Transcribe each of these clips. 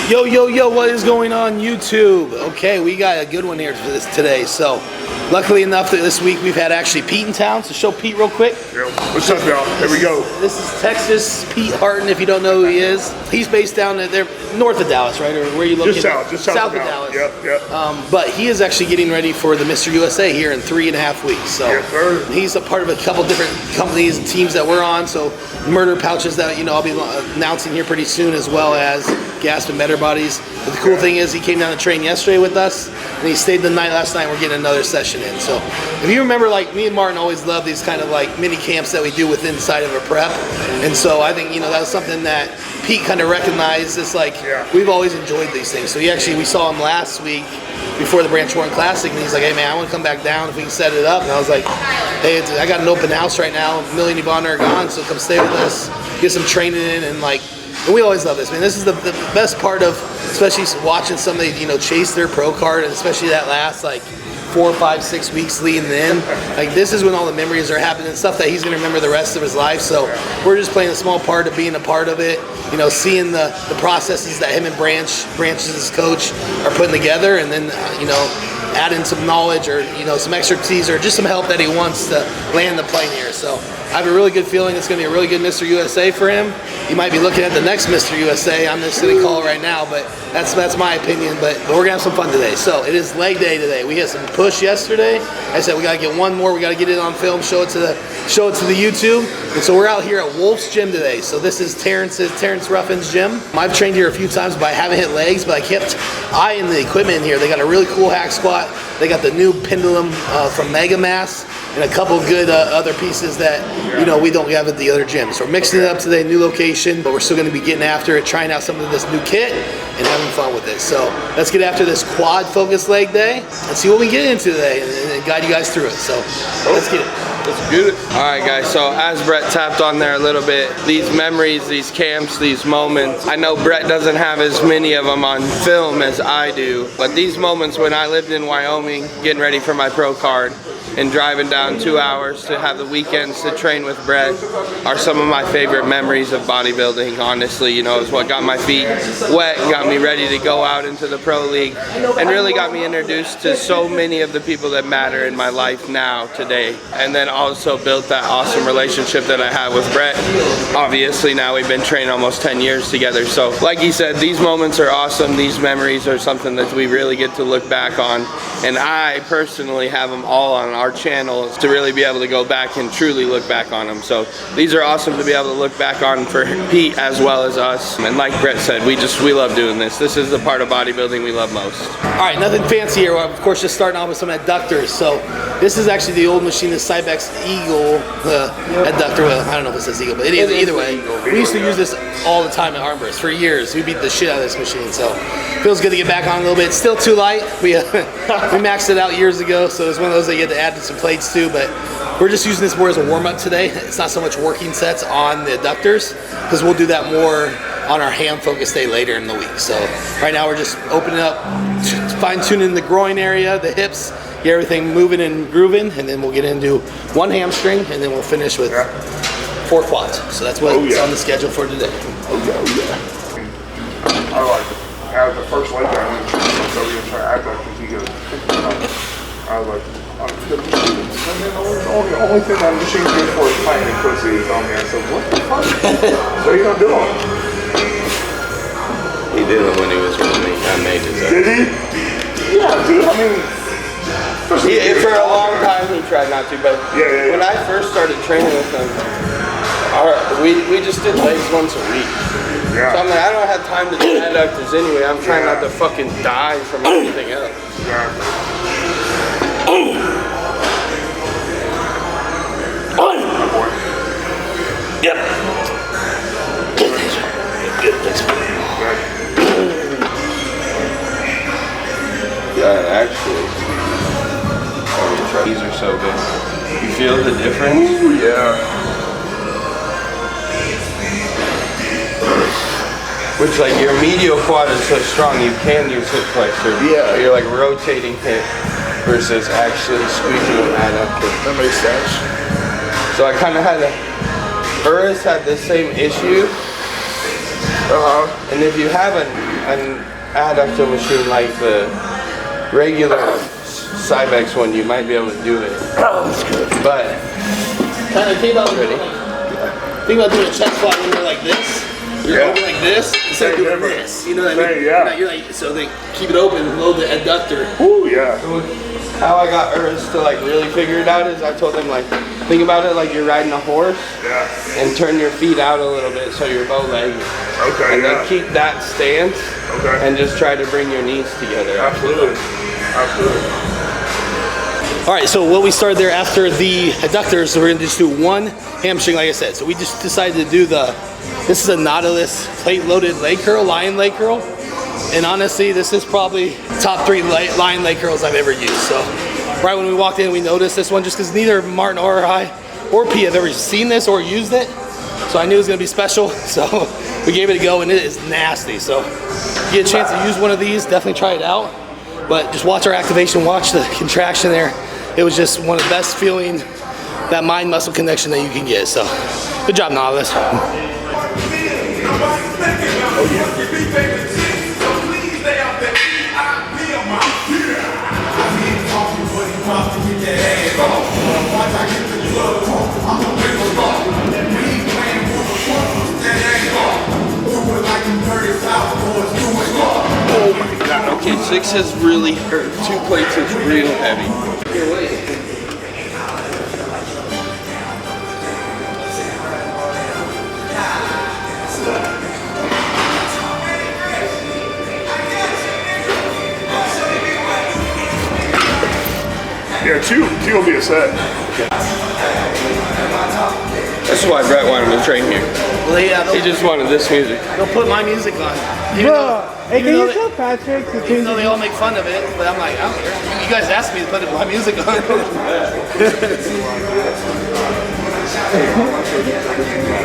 Yo, yo, yo, what is going on YouTube? Okay, we got a good one here for this today. So, luckily enough that this week we've had actually Pete in town. So show Pete real quick. Yo, what's up, y'all? Here we go. This is Texas Pete Hardin, if you don't know who he is. He's based down there north of Dallas, right? Or where are you looking? Just south of Dallas. Yep. But he is actually getting ready for the Mr. USA here in 3.5 weeks. So yes, sir. He's a part of a couple different companies and teams that we're on. So Murder Pouches that I'll be announcing here pretty soon, as well as GASP and Better Bodies. But the cool thing is he came down to train yesterday with us, and he stayed the night last night. We're getting another session in. So if you remember, like me and Martin always love these kind of like mini camps that we do within inside of a prep. And so I think that was something that Pete kind of recognized. It's like we've always enjoyed these things. So we saw him last week before the Branch Warren Classic, and he's like, hey man, I want to come back down if we can set it up. And I was like, hey, I got an open house right now. Millie and Yvonne are gone, so come stay with us, get some training in, and we always love this, man. This is the best part of, especially watching somebody, chase their pro card, and especially that last 4, 5, 6 weeks leading in. This is when all the memories are happening, stuff that he's gonna remember the rest of his life. So we're just playing a small part of being a part of it, seeing the processes that him and Branch's coach are putting together, and then add in some knowledge or some expertise or just some help that he wants to land the plane here. So I have a really good feeling it's going to be a really good Mr. USA for him. You might be looking at the next Mr. USA. I'm just going to call it right now, but that's my opinion. But we're going to have some fun today. So it is leg day today. We had some push yesterday. I said we got to get one more. We got to get it on film, show it to the YouTube. And so we're out here at Wolf's Gym today. So this is Terrence Ruffin's gym. I've trained here a few times, but I haven't hit legs. But I kept eyeing the equipment in here. They got a really cool hack squat. They got the new Pendulum from MegaFit, and a couple good other pieces that we don't have at the other gyms. So we're mixing it up today, new location, but we're still going to be getting after it, trying out some of this new kit and having fun with it. So let's get after this quad focus leg day and see what we get into today and guide you guys through it. So let's get it. Let's get it. All right, guys, so as Brett tapped on there a little bit, these memories, these camps, these moments, I know Brett doesn't have as many of them on film as I do, but these moments when I lived in Wyoming, getting ready for my pro card, and driving down 2 hours to have the weekends to train with Brett are some of my favorite memories of bodybuilding, honestly. It's what got my feet wet, got me ready to go out into the pro league, and really got me introduced to so many of the people that matter in my life now, today. And then also built that awesome relationship that I have with Brett. Obviously now we've been training almost 10 years together. So like he said, these moments are awesome. These memories are something that we really get to look back on. And I personally have them all on our channel to really be able to go back and truly look back on them. So these are awesome to be able to look back on for Pete as well as us. And like Brett said, we love doing this. This is the part of bodybuilding we love most. All right, nothing fancy here. Of course, just starting off with some adductors. So this is actually the old machine, the Cybex Eagle adductor. Well, I don't know if it says Eagle, but either way. We used to use this all the time at armburst for years. We beat the shit out of this machine. So feels good to get back on a little bit. It's still too light. We maxed it out years ago, so it's one of those that you had to add some plates to, but we're just using this more as a warm-up today. It's not so much working sets on the adductors, because we'll do that more on our ham focus day later in the week. So right now we're just opening up, fine-tuning the groin area, the hips, get everything moving and grooving, and then we'll get into one hamstring, and then we'll finish with 4 quads. So that's what's on the schedule for today. I like it. As the first leg down, I'm going to try Adductor. He goes, I was like, the only thing that machine's good for is tightening pussy on me. I said, what the fuck? What are you gonna do on it? He did it when he was with me. I made his own. Did he? Yeah, dude. I mean, for a long time he tried not to, but when I first started training with him, we just did legs once a week. Yeah. So I'm like, I don't have time to do adductors anyway. I'm trying not to fucking die from anything else. Yep. Yeah, actually, these are so good. You feel the difference? Ooh, yeah. Which, like, your medial quad is so strong, you can use hip flexor. Yeah. You're like rotating hip versus actually squeezing an adductor. That makes sense. So I kind of had Burris had the same issue. And if you have a an adductor machine like the regular Cybex one, you might be able to do it. But kind of think about doing a chest squat when you're like this. You're open like this instead of doing this. You know what I mean? Yeah. You're like, so they keep it open and load the adductor. Ooh, yeah. how I got Urs to like really figure it out is I told him like, think about it like you're riding a horse and turn your feet out a little bit so you're bow-legged. Okay, and then keep that stance and just try to bring your knees together. Absolutely. Absolutely. All right, so what we started there after the adductors, so we're gonna just do one hamstring, like I said. So we just decided to do this is a Nautilus plate-loaded leg curl, lion leg curl. And honestly, this is probably top 3 lion leg curls I've ever used. So right when we walked in, we noticed this one just because neither Martin or I or P have ever seen this or used it. So I knew it was gonna be special. So we gave it a go and it is nasty. So if you get a chance to use one of these, definitely try it out. But just watch our activation, watch the contraction there. It was just one of the best feeling, that mind muscle connection that you can get. So good job, Nautilus. Oh my god, okay, 6 has really hurt. 2 plates is real heavy. Yeah, two will be a set. That's why Brett wanted to train here. Well, yeah, He just wanted this music. they'll put my music on. Hey, can you tell Patrick to Even change though they all make fun of it, but I'm like, I don't care. You guys asked me to put my music on.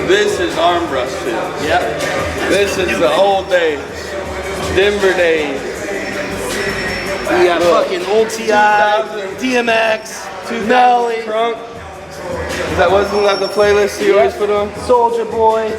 This is arm thrust fit. Yep. This is the old days. Denver days. We got fucking old TI, DMX, Nelly, Trunk. Wasn't that the playlist you always put on? Soldier Boy.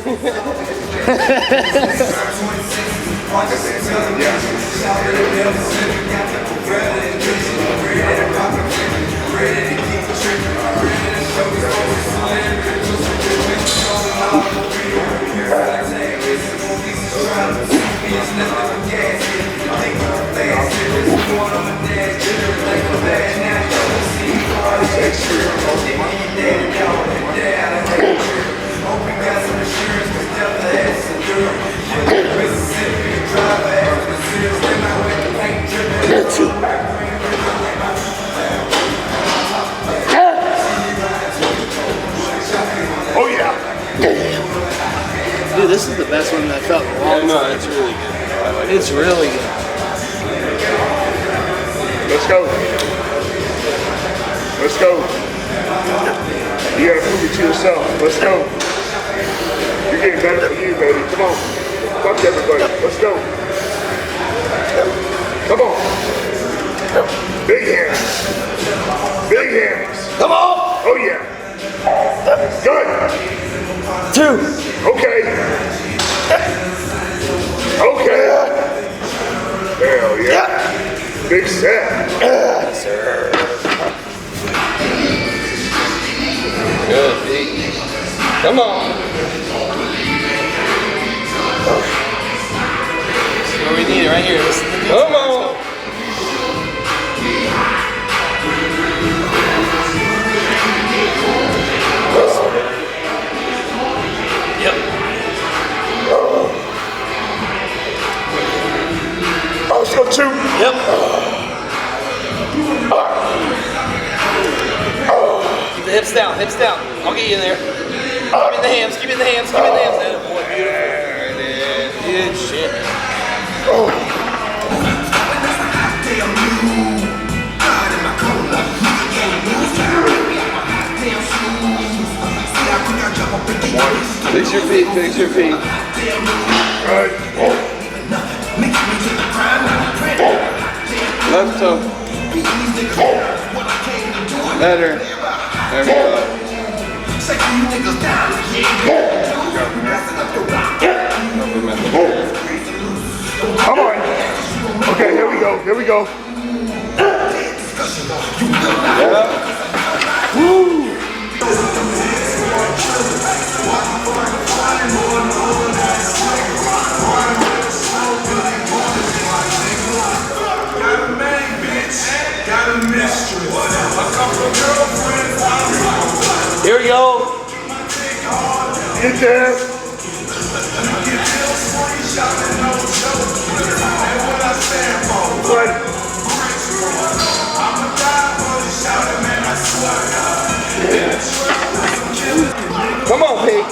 Oh yeah. Dude, this is the best one that I felt in a long No, time. it's really good. It's really good. Let's go. Let's go. You gotta prove it to yourself. Let's go. You're getting better for you, baby. Come on. Fuck everybody. Let's go. Come on. Big hands. Big hands. Come on! Oh yeah. Good. 2. Okay. Okay. Hell yeah. Big set. Yes, sir. Good. Come on. Where we need it, right here. This is the Come on. Yep. Oh, let's go 2. Yep. Keep the hips down, hips down. I'll get you in there. Keep it in the hams, keep it in the hams, keep it in the hams. That boy, beautiful. There it is. Good shit. Fix your feet, fix your feet. Right. Left toe. Better. There we go. Come go. Here we go. Yeah. Woo. Here we go. Get there. Good. Come on, Pete.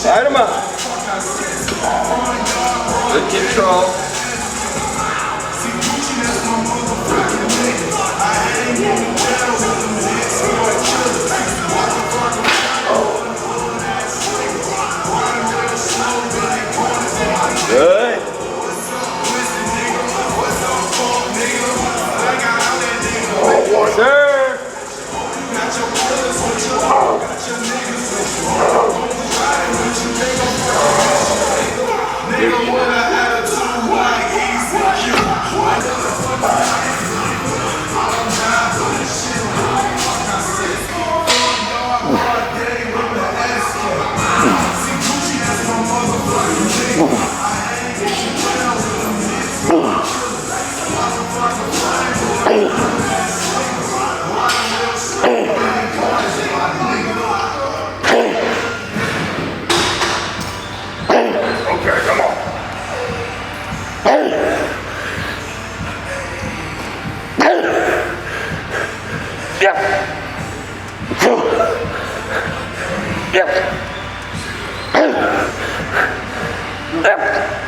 Light him up. Good control. Good. Sir.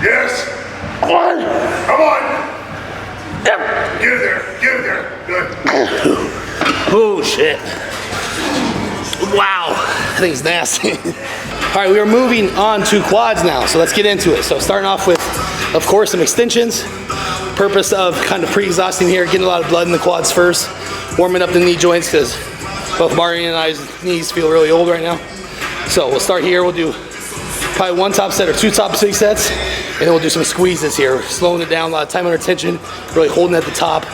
Yes. Come on. Get there. Good. Oh shit. Wow, that thing's nasty. All right, we are moving on to quads now, so let's get into it. So starting off with, of course, some extensions. Purpose of kind of pre-exhausting here, getting a lot of blood in the quads first, warming up the knee joints because both Mario and I's knees feel really old right now. So we'll start here, we'll do probably one top set or two top 6 sets, and then we'll do some squeezes here, slowing it down, a lot of time under tension, really holding at the top,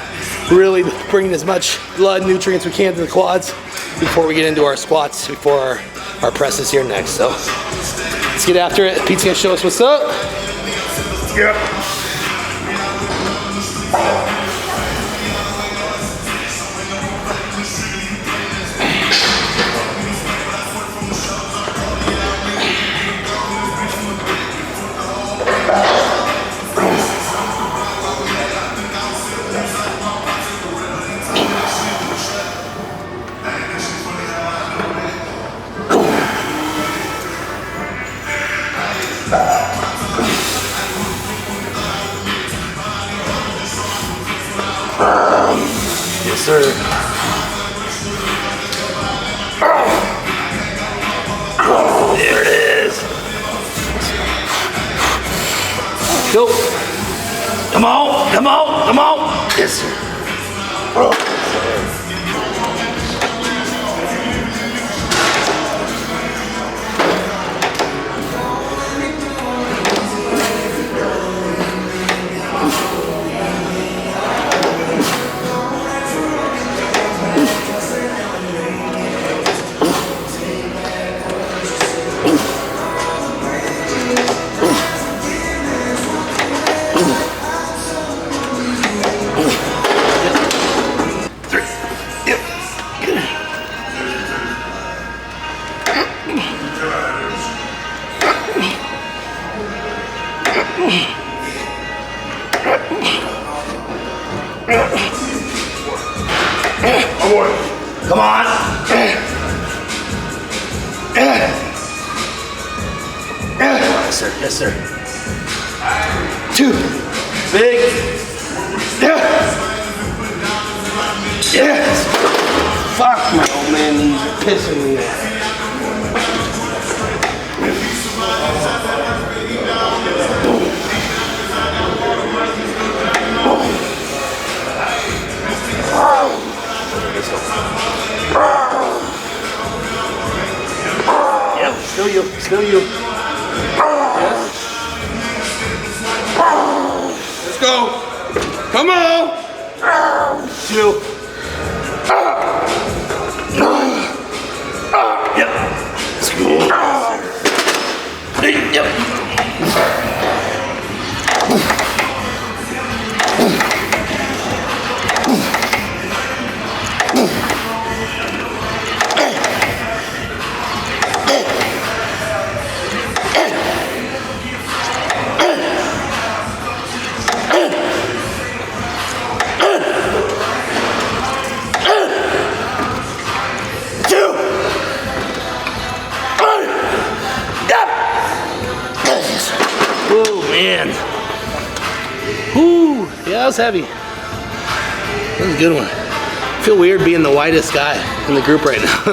really bringing as much blood, nutrients we can to the quads before we get into our squats, before our presses here next. So let's get after it. Pete's gonna show us what's up. Yep. Yes, sir. There it is. Go. Come on, come on, come on. Yes, sir. Come on. Yes, sir. Yes, sir. 2. Big. Yes. Fuck, my old man, these are pissing me off. Yep, still you, still you. Yes. Let's go. Come on. 2. Yep. Yep. Oh man. Whoo, yeah, that was heavy. That was a good one. I feel weird being the widest guy in the group right now.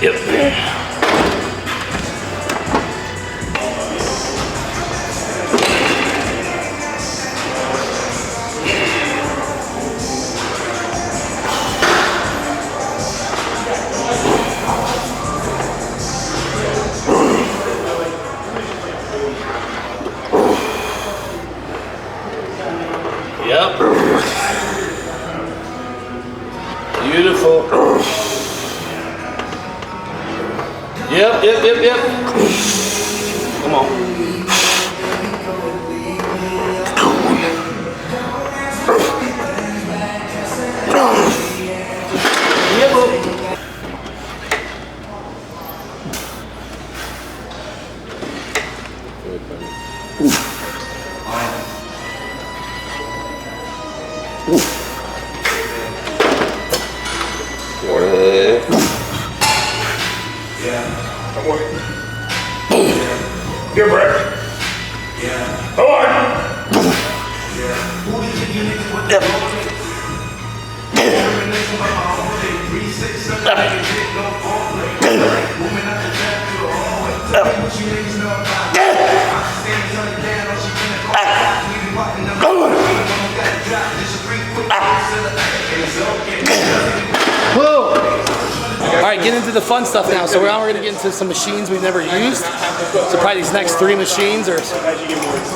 Yep. Yep. Beautiful. Yep. Come on. Get Brett. Hold on. Alright, get into the fun stuff now. So now we're going to get into some machines we've never used. So probably these next 3 machines or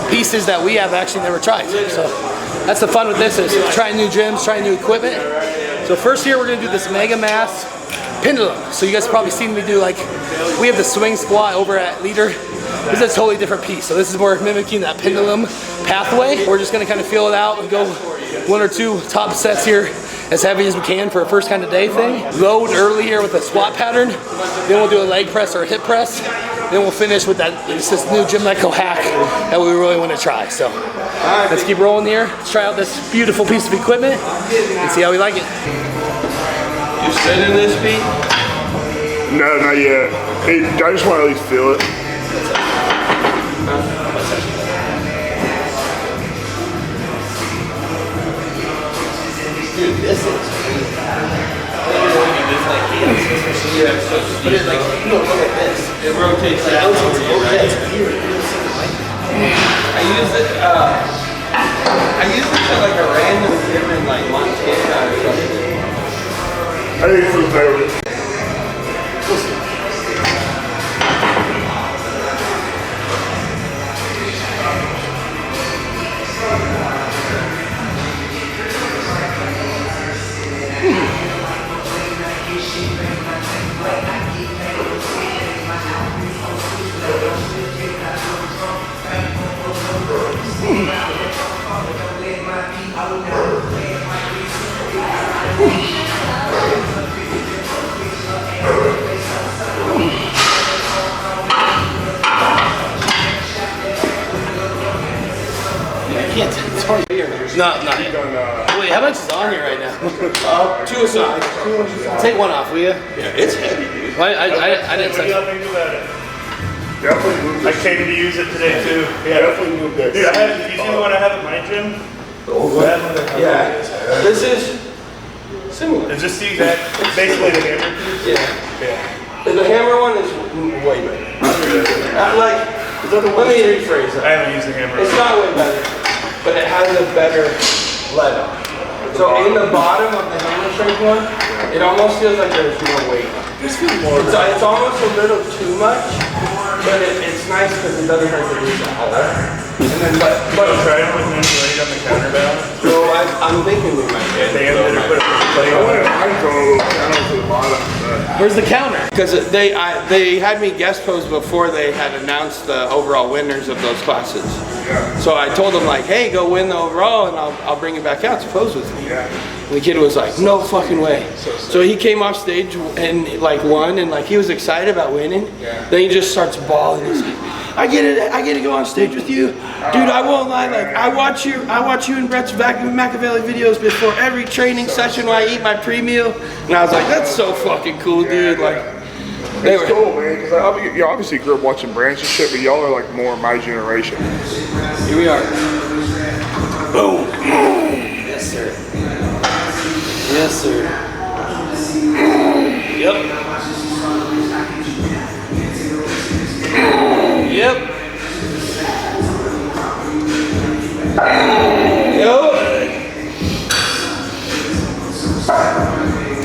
pieces that we have actually never tried. So that's the fun with this, is trying new gyms, trying new equipment. So first here we're going to do this Mega Mass Pendulum. So you guys have probably seen me do, like, we have the swing squat over at Leader. This is a totally different piece. So this is more mimicking that Pendulum pathway. We're just going to kind of feel it out and go 1 or 2 top sets here, as heavy as we can for a first kind of day thing. Load early here with a squat pattern. Then we'll do a leg press or a hip press. Then we'll finish with that, it's this new Gym Echo hack that we really want to try. So let's keep rolling here. Let's try out this beautiful piece of equipment and see how we like it. You studying this, Pete? No, not yet. Hey, I just want to at least feel it. Dude, this is crazy. But it's like, you know, look at this. It rotates that over you, right? I use this at like a random gym in like Montana or something. I think it feels better. just No, not yet. done, Wait, how much is on here right now? 2 aside. Take one off, will you? Yeah, it's heavy, dude. I didn't What do y'all touch. think about it? definitely move I this. came to use it today too. Definitely move this. Dude, I have, you see the one I have at my gym? Yeah. This is similar. It's just the exact, basically the hammer. Yeah. Yeah. The hammer one is way better. Like, let me rephrase I that. haven't used the hammer. It's not way better, but it has a better lead on it. So in the bottom of the hammer strength one, it almost feels like there's more weight. This feels more. It's almost a little too much, but it's nice because it doesn't hurt to lose at all. And then, but Try it with an weight on the counterbalance. so I'm thinking we might get They ended up putting a plate I on wouldn't it. mind throwing a little channel to the bottom. Where's the counter? because they had me guest pose before they had announced the overall winners of those classes. Yeah. So I told him like, hey, go win the overall and I'll bring it back out to pose with me. Yeah. And the kid was like, no fucking way. So he came off stage and like won and like he was excited about winning. Yeah. Then he just starts bawling. He's like, I get to go on stage with you. Dude, I won't lie, like I watch you and Brett's Machiavelli videos before every training session when I eat my pre-meal. And I was like, that's so fucking cool, dude. Like they It's were cool, man, because you obviously grew up watching Branch and shit, but y'all are like more my generation. here we are. Boom. Yes, sir. Yes, sir. Yep. Yep.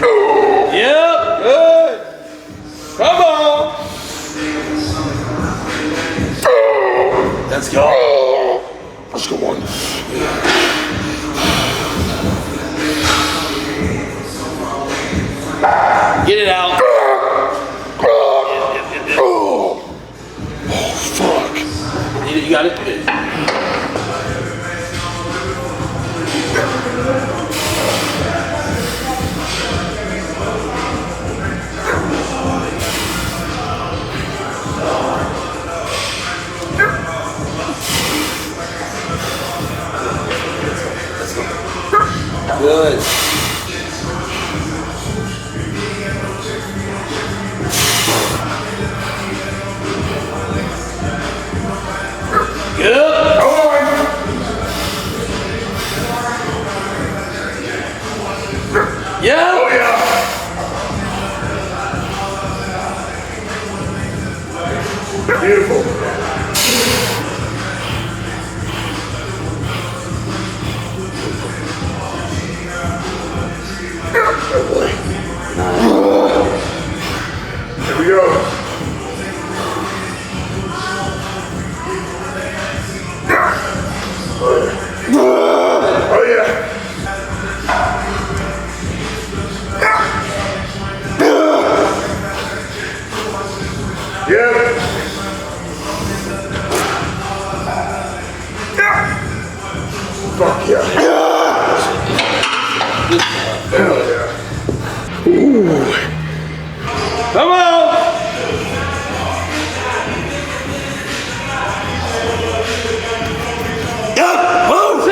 Yep, good. Come on. Let's go. Let's go on. Get it out. Fuck. You got it? Good. Good. Yeah. Oh yeah. Beautiful. Oh boy. Here we go. Oh yeah. Yeah. Fuck yeah. Hell yeah. Come on. Yeah. Whoa.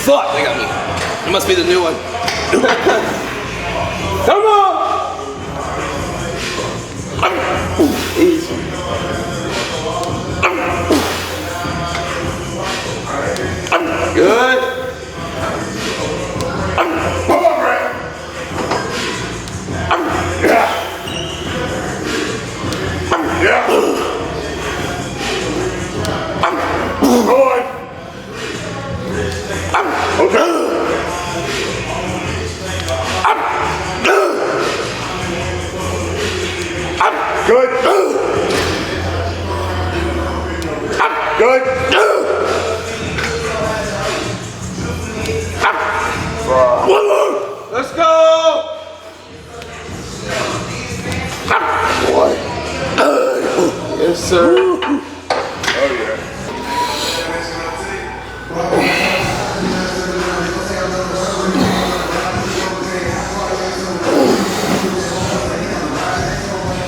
Fuck, they got me. It must be the new one. Come on. Easy. Good. Come on, Brett. Yeah. Yeah. Go on. Okay. Good. Good. One more. Let's go. Boy. Yes, sir. Oh yeah.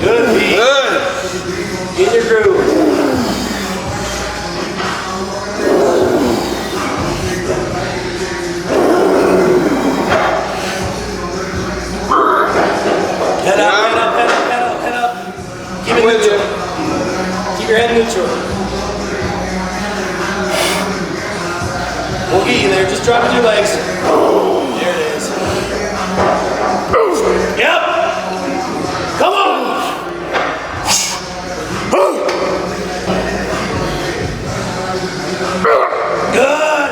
Good, Pete. Good. In your groove. your head neutral. We'll get you there. Just drop your legs. There it is. Yep. Come on. Good.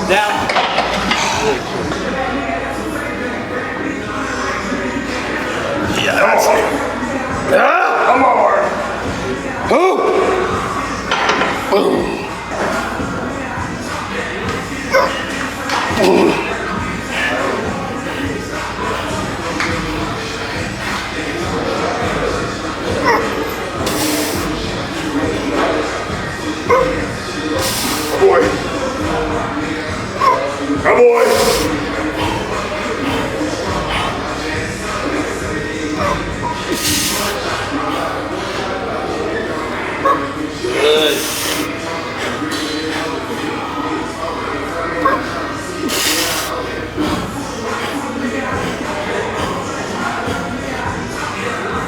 Down. Yeah, that's it. Come on. Boy. Come boy. Good.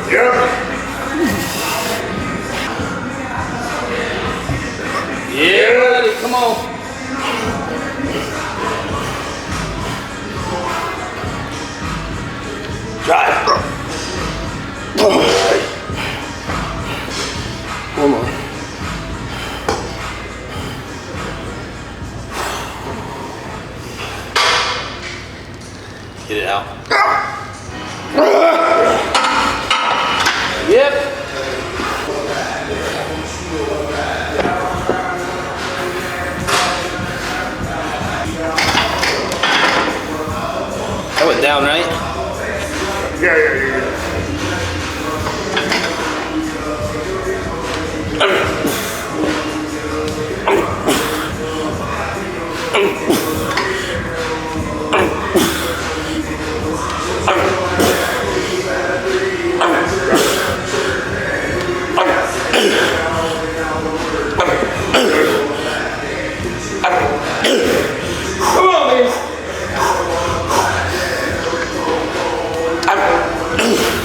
Yep. Yeah, buddy. Come on. Drive. One more. Get it out. Yep. That went down, right? Yeah. Come on, man.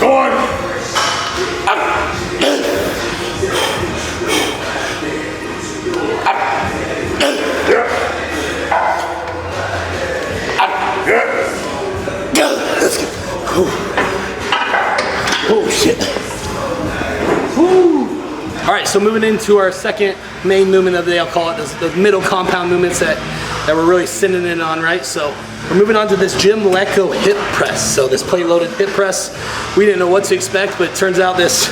Go on. Let's go. Oh shit. Woo. All right, so moving into our second main movement of the day, I'll call it the middle compound movements that we're really sitting in on, right? So we're moving on to this Jim Lecko hip press. So this plate loaded hip press, we didn't know what to expect, but it turns out this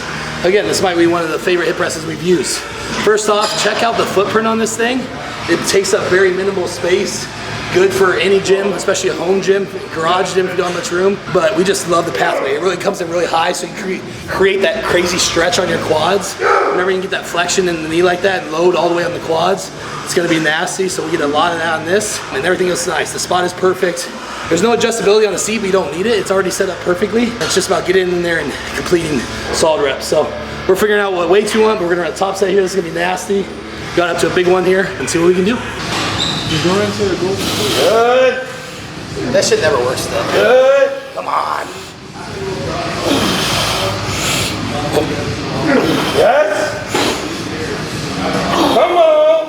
might be one of the favorite hip presses we've used. First off, check out the footprint on this thing. It takes up very minimal space. Good for any gym, especially a home gym, garage gym if you don't have much room. But we just love the pathway. It really comes in really high, so you create that crazy stretch on your quads. Whenever you can get that flexion in the knee like that and load all the way on the quads, it's gonna be nasty. So we get a lot of that on this, and everything else is nice. The spot is perfect. There's no adjustability on the seat, but you don't need it. It's already set up perfectly. It's just about getting in there and completing solid reps. So we're figuring out what weights you want, but we're gonna run a top set here. This is gonna be nasty. Got up to a big one here and see what we can do. You're going into the goal. Good. That shit never works though. Good. Come on. Yes. Come on.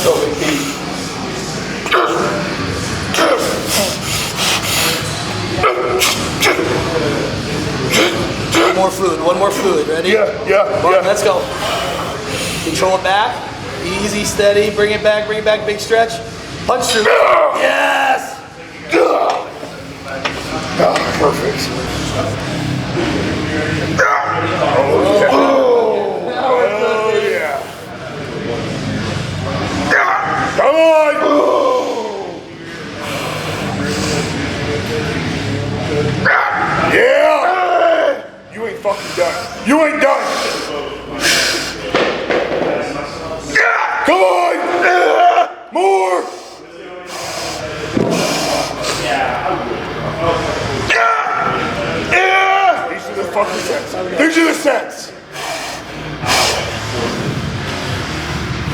Go, big feet. One more fluid, ready? Yeah. Let's go. Control it back, easy, steady, bring it back, big stretch. Punch through. Yes! Perfect. Come on! Yeah! You ain't fucking done. You ain't done! Come on! More! These are the fucking sets. These are the sets.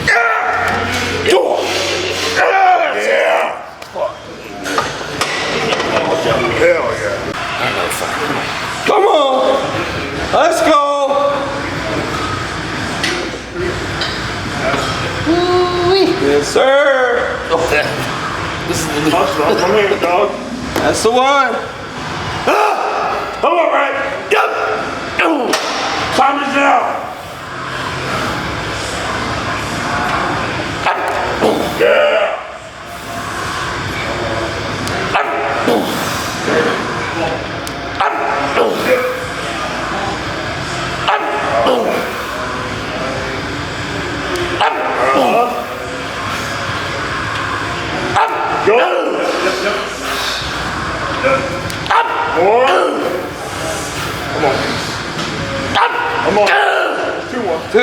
Yeah! Fuck. Hell yeah. This is the Touchdown. Come here, dog. That's the one. Come on, right. Yep. Time is now. Yeah. Go. More. Come on. Come on. 2-1. 2.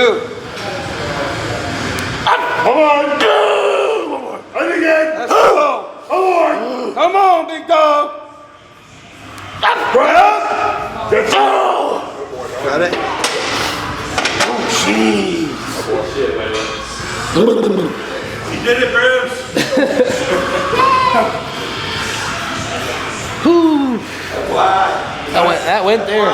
Come on. And again. Let's go. Come on. Come on, big dog. Right up. That's Got it. You did it, Bruce. That went there.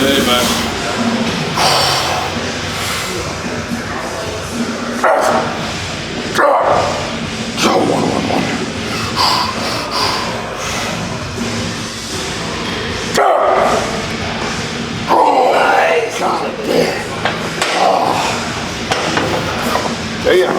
Hey, man. Damn.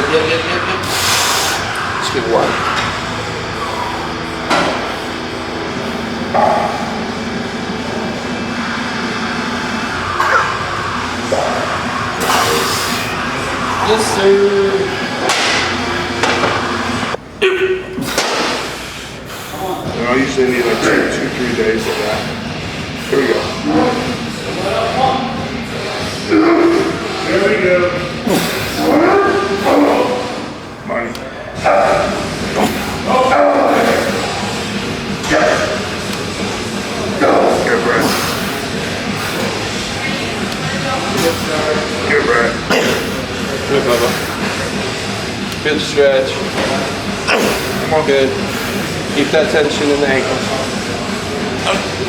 Yep. Let's get one. Yes, sir. I usually need like 2-3 days of that. Here we go. There we go. Money. Good breath. Good breath. Good, Bubba. Good stretch. Come on. Good. Keep that tension in the ankles.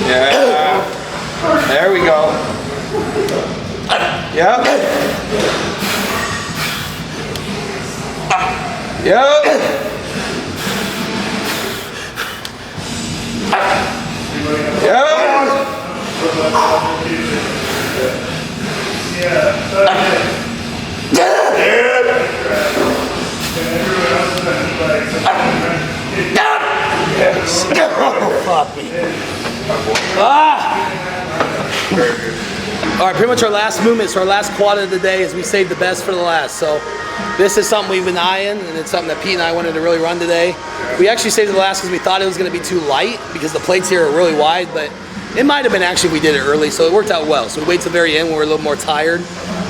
Yeah. There we go. Yep. Yep. Yep. All right, pretty much our last movement, so our last quad of the day is we saved the best for the last. So this is something we've been eyeing, and it's something that Pete and I wanted to really run today. We actually saved the last because we thought it was going to be too light because the plates here are really wide, but it might have been actually if we did it early, so it worked out well. So we wait till the very end when we're a little more tired,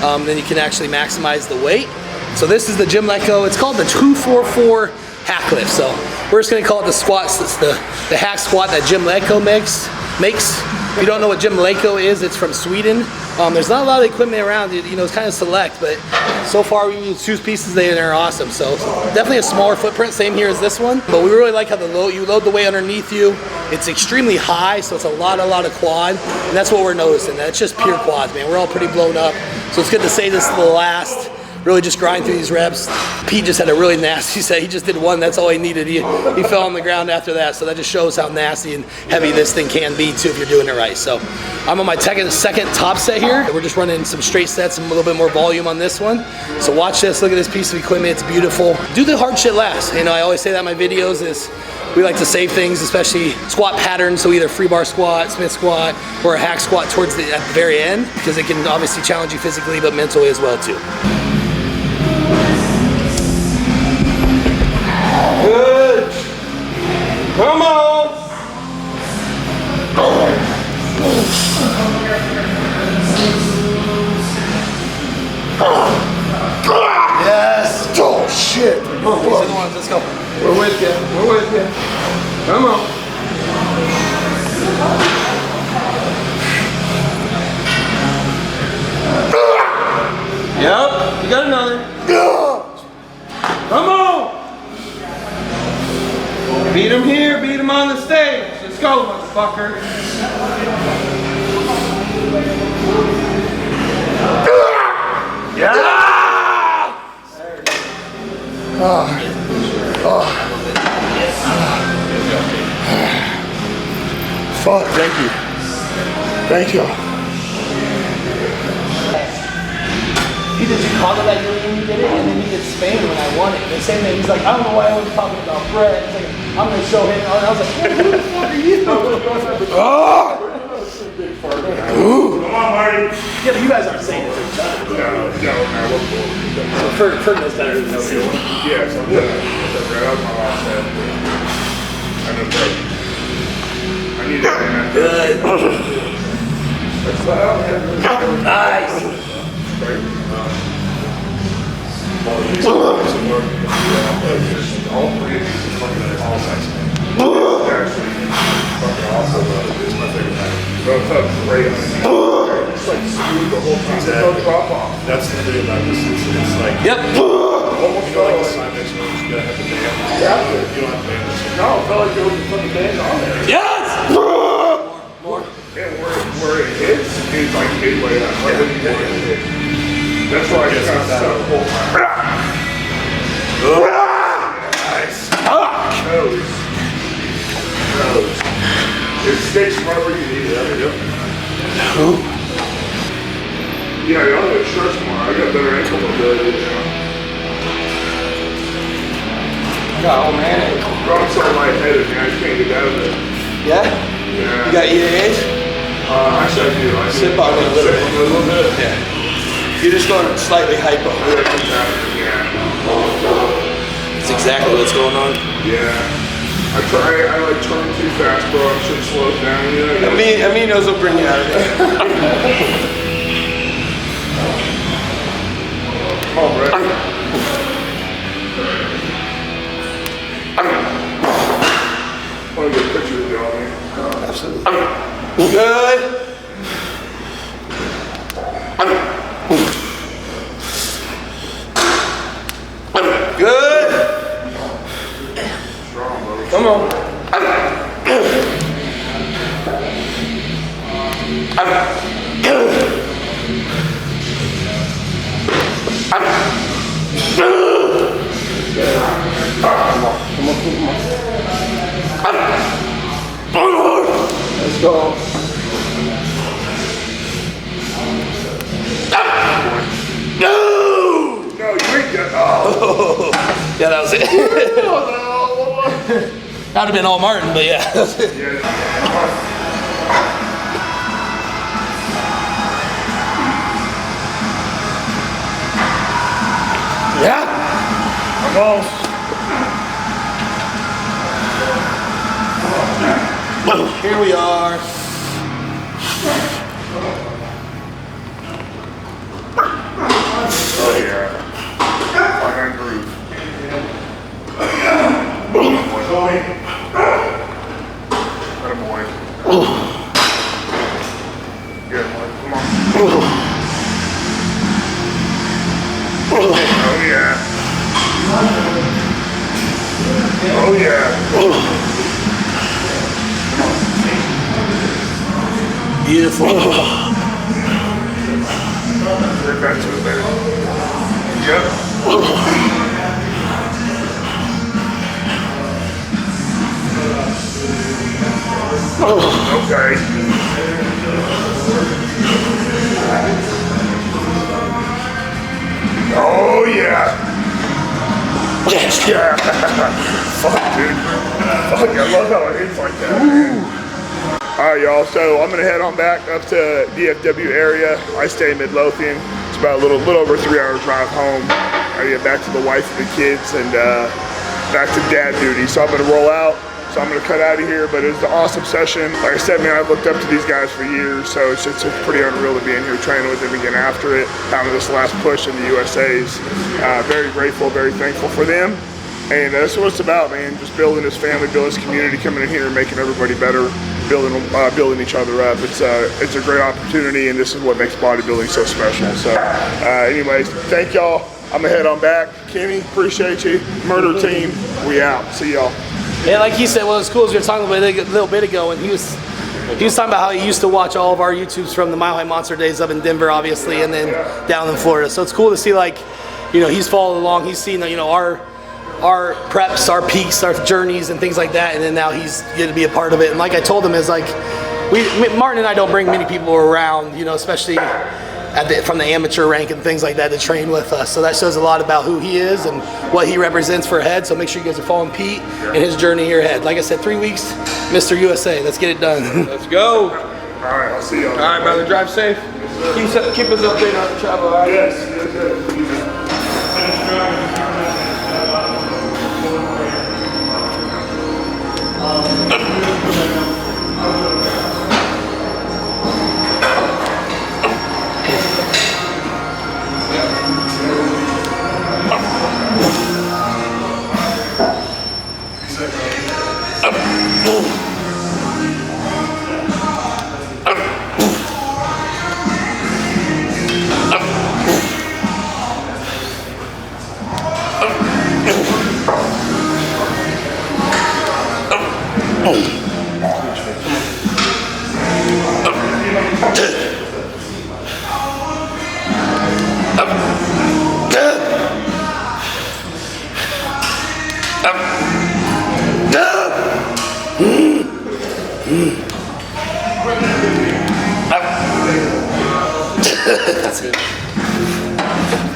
then you can actually maximize the weight. So this is the Gym Let Go. It's called the 244 hack lift. So we're just going to call it the squats. It's the hack squat that Gym Let Go makes. If you don't know what Gym Let Go is, it's from Sweden. There's not a lot of equipment around, you know, it's kind of select, but so far we use 2 pieces there and they're awesome. So definitely a smaller footprint, same here as this one, but we really like how you load the weight underneath you. It's extremely high, so it's a lot of quad, and that's what we're noticing. That's just pure quads, man. We're all pretty blown up, so it's good to save this to the last. really just grind through these reps. Pete just had a really nasty set. He just did one, that's all he needed. He fell on the ground after that, so that just shows how nasty and heavy this thing can be too if you're doing it right. So I'm on my second top set here. We're just running some straight sets and a little bit more volume on this one. So watch this, look at this piece of equipment, it's beautiful. Do the hard shit last. You know, I always say that in my videos is we like to save things, especially squat patterns, so either free bar squat, Smith squat, or a hack squat towards at the very end, because it can obviously challenge you physically, but mentally as well too. Good. Come on. Yes. Oh shit. These are the ones, let's go. We're with you. We're with you. Come on. Yep. You got another. Come on. Beat him here. Beat him on the stage. Let's go, motherfucker. Yeah. Fuck, thank you. Thank you. He did Chicago that year when he did it, and then he did Spain when I won it. The same thing, he's like, I don't know why I was talking about Brett. He's like, I'm gonna show him. And I was like, who the fuck are you? Come on, Marty. Yeah, but you guys aren't saying it to each other. No, So Ferg knows better than us. yes, I'm done. That was my last set. I know that. I need that. Good. Nice. All three of these are fucking awesome. Actually, fucking awesome. It's my favorite thing. So it felt great. It's like smooth the whole time. There's no drop off. That's the thing about this. It's like, Yep. Almost you know, like the side mix, you just gotta have the band. Yeah. You don't have to band this. No, it felt like there was a fucking band on there. Yes! And where it hits is like midway up. Like when you hit it. That's why I just got stuck the whole time. Nice. Nose. It stays right where you need it. Yep. Yeah, I don't get stressed more. I got better ankle mobility now. Oh man. I'm so lightheaded, man. I just can't get out of it. Yeah? Yeah. You got EAH? Actually, I do. Sip on it a little bit. Yeah. You're just going slightly hypo. Yeah. That's exactly what's going on. Yeah. I like turn too fast, bro. I should slow it down. You know? Aminos will bring you out of there. Come on, Brett. I want to get a picture of you on me. Absolutely. Good. Good. Strong, bro. Come on. Let's go. No! No, you ain't got. Oh. Yeah, that was it. That would have been all Martin, but yeah. Yeah. Almost. Here we are. Oh yeah. Fine groove. Atta boy. Good boy. Come on. Oh yeah. Oh yeah. Beautiful. Get back to it, baby. Okay. Oh yeah. Yes. Yeah. Fuck, dude. Fuck, I love how it hits like that, man. Alright, y'all, so I'm gonna head on back up to DFW area. I stay in Midlothian. It's about a little over a 3-hour drive home. I get back to the wife and the kids and back to dad duty. So I'm gonna roll out. So I'm gonna cut out of here, but it was an awesome session. Like I said, man, I've looked up to these guys for years, so it's pretty unreal to be in here training with them again after it. Having this last push in the USA's. Very grateful, very thankful for them. And that's what it's about, man. Just building this family, building this community, coming in here and making everybody better, building each other up. It's a great opportunity, and this is what makes bodybuilding so special. So anyways, thank y'all. I'm gonna head on back. Kenny, appreciate you. Murder team, we out. See y'all. Yeah, like he said, well, it's cool as we were talking about a little bit ago, and he was talking about how he used to watch all of our YouTubes from the Mile High Monster days up in Denver, obviously, and then down in Florida. So it's cool to see, like, you know, he's followed along. He's seen, you know, our preps, our peaks, our journeys, and things like that, and then now he's going to be a part of it. And like I told him, is like, Martin and I don't bring many people around, you know, especially from the amateur rank and things like that to train with us. So that shows a lot about who he is and what he represents for Head. So make sure you guys are following Pete and his journey here ahead. Like I said, 3 weeks, Mr. USA. Let's get it done. Let's go. All right, I'll see y'all. All right, brother, drive safe. Keep us updated on the travel. All right? Yes.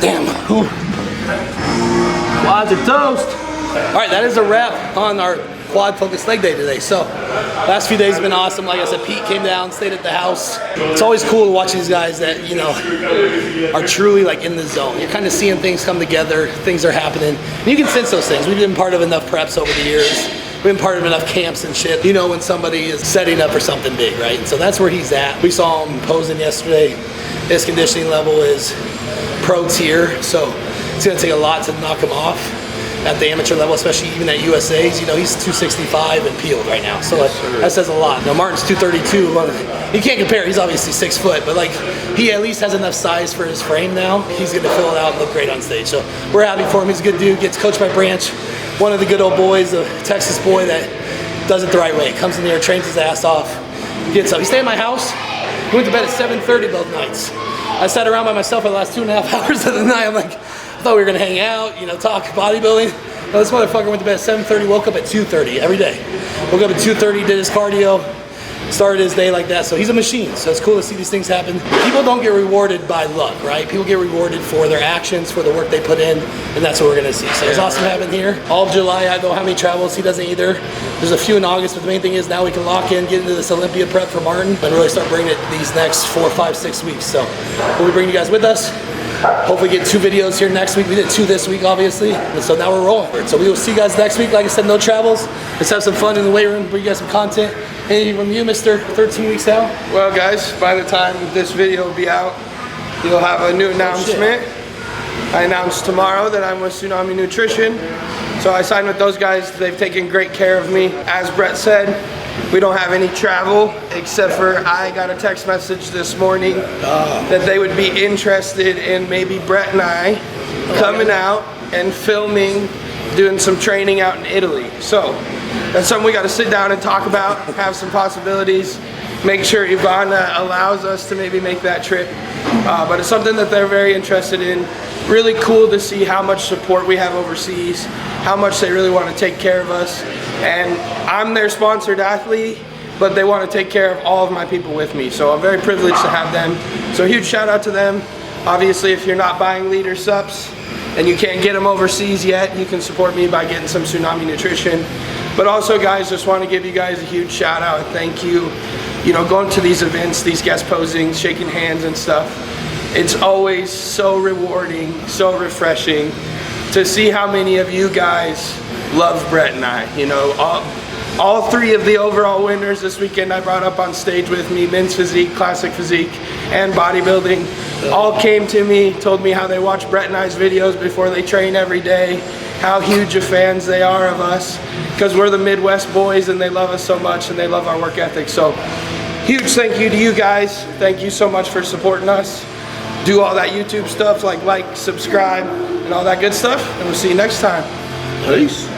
Damn. Quads are toast. All right, that is a wrap on our quad focused leg day today. So last few days have been awesome. Like I said, Pete came down, stayed at the house. It's always cool to watch these guys that, you know, are truly like in the zone. You're kind of seeing things come together, things are happening. And you can sense those things. We've been part of enough preps over the years. We've been part of enough camps and shit. You know when somebody is setting up for something big, right? And so that's where he's at. We saw him posing yesterday. His conditioning level is pro tier, so it's gonna take a lot to knock him off at the amateur level, especially even at USA's. You know, he's 265 and peeled right now, so that says a lot. Now Martin's 232. You can't compare, he's obviously 6 foot, but like he at least has enough size for his frame now. He's gonna fill it out and look great on stage. So we're happy for him. He's a good dude, gets coached by Branch, one of the good old boys, a Texas boy that does it the right way. Comes in there, trains his ass off, gets up. He stayed at my house. He went to bed at 7:30 both nights. I sat around by myself for the last 2.5 hours of the night. I'm like, I thought we were gonna hang out, you know, talk bodybuilding. No, this motherfucker went to bed at 7:30, woke up at 2:30 every day. Woke up at 2:30, did his cardio, started his day like that. So he's a machine. So it's cool to see these things happen. People don't get rewarded by luck, right? People get rewarded for their actions, for the work they put in, and that's what we're gonna see. So it's awesome having here. All of July, I don't know how many travels, he doesn't either. There's a few in August, but the main thing is now we can lock in, get into this Olympia prep for Martin, and really start bringing it these next 4, 5, 6 weeks. So we'll be bringing you guys with us. Hopefully get 2 videos here next week. We did 2 this week, obviously. And so now we're rolling. So we will see you guys next week. Like I said, no travels. Let's have some fun in the weight room, bring you guys some content. Anything from you, Mr. 13 weeks out? Well, guys, by the time this video will be out, you'll have a new announcement. I announced tomorrow that I'm with Tsunami Nutrition. So I signed with those guys. They've taken great care of me. As Brett said, we don't have any travel, except for I got a text message this morning that they would be interested in maybe Brett and I coming out and filming, doing some training out in Italy. So that's something we got to sit down and talk about, have some possibilities, make sure Ivana allows us to maybe make that trip. But it's something that they're very interested in. really cool to see how much support we have overseas, how much they really want to take care of us. And I'm their sponsored athlete, but they want to take care of all of my people with me. So I'm very privileged to have them. So huge shout out to them. Obviously, if you're not buying Leader Sups and you can't get them overseas yet, you can support me by getting some Tsunami Nutrition. But also, guys, just want to give you guys a huge shout out and thank you. You know, going to these events, these guest posings, shaking hands and stuff, it's always so rewarding, so refreshing to see how many of you guys love Brett and I. You know, all 3 of the overall winners this weekend I brought up on stage with me, men's physique, classic physique, and bodybuilding, all came to me, told me how they watch Brett and I's videos before they train every day, how huge of fans they are of us, because we're the Midwest boys and they love us so much and they love our work ethic. So huge thank you to you guys. Thank you so much for supporting us. Do all that YouTube stuff like, subscribe, and all that good stuff, and we'll see you next time. Peace.